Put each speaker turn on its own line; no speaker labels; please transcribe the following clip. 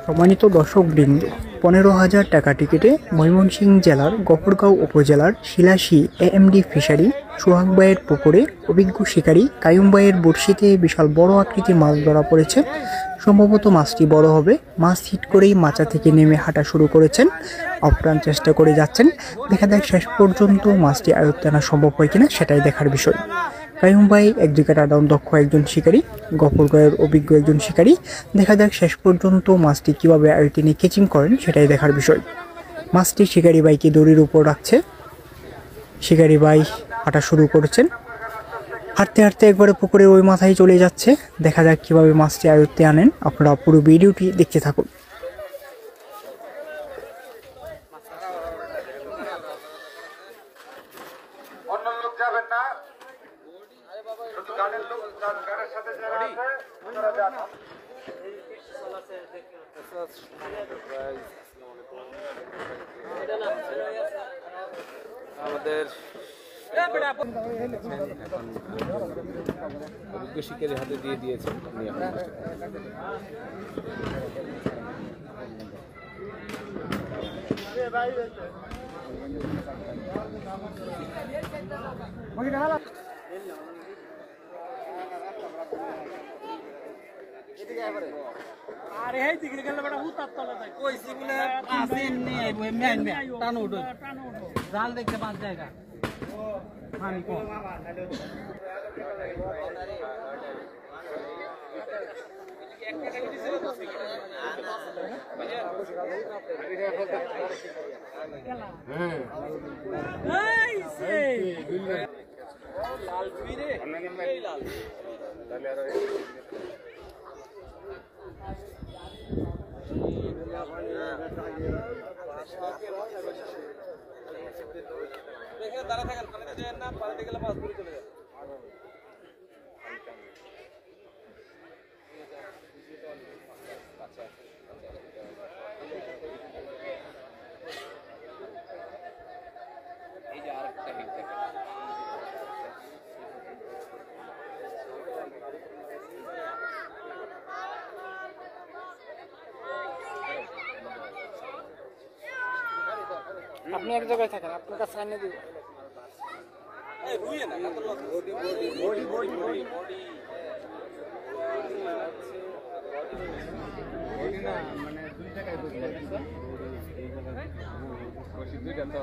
সম্মানিত দর্শকবৃন্দ, ১৫,০০০ টাকা টিকিটে ময়মনসিংহ জেলার গফরগাঁও উপজেলার শিলাসী এএমডি ফিশারি সোহাগ ভাইয়ের পুকুরে অভিজ্ঞ শিকারী কাইয়ুম ভাইয়ের বড়শিতে বিশাল বড় আকৃতির মাছ ধরা পড়েছে। সম্ভবত মাছটি বড় হবে। মাছ হিট করেই মাচা থেকে নেমে হাঁটা শুরু করেছেন, আপ্রাণ চেষ্টা করে যাচ্ছেন। দেখা যাক শেষ পর্যন্ত মাছটি আয়ত্তে আনা সম্ভব হয় কিনা, সেটাই দেখার বিষয়। কাইয়ুম ভাই একদিকে টাডাউন দক্ষ একজন শিকারী, গফরগাঁওয়ের অভিজ্ঞ একজন শিকারী। দেখা যাক শেষ পর্যন্ত মাছটি কিভাবে আয়ত্তে নিয়ে ক্যাচিং করেন, সেটাই দেখার বিষয়। মাছটি শিকারী ভাইকে দড়ির উপর রাখছে। শিকারী ভাই হাঁটা শুরু করেছেন। হাঁটতে হাঁটতে একবারে পুকুরের ওই মাথায় চলে যাচ্ছে। দেখা যাক কিভাবে মাছটি আয়ত্তে আনেন। আপনারা পুরো ভিডিওটি দেখতে থাকুন।
অন্য লোক যাবেন না, শুধু গানের লোক, গানের সাথে যারা আছে ওনারা যান।
আমাদের অভিজ্ঞ শিকারীর হাতে দিয়ে দিয়েছেন।
আরে এই দিকে গেলে বড় হুতার তলে যায় কইছি বলে আছে এমনি আইবো এমনি আইবে টানো উঠো জাল দেখতে পাঁচ জায়গা পানি কম এই সে লাল ফিরে এই লাল তাহলে আর দেখে দাঁড়া থাকেন, পানিতে যান না, পানিতে গেলে মাছ ধরে চলে যায়। এই যে আরেকটা হিট দেখেন।
আপনি এক জায়গায় থাকেন, আপনার কাছে আনিয়ে দিব।
এই রুইয়ে না কাতল মাছ body body body body body body
body না, মানে দুই জায়গায় বডি আছে। এই জায়গায় বডি দুইটা তো।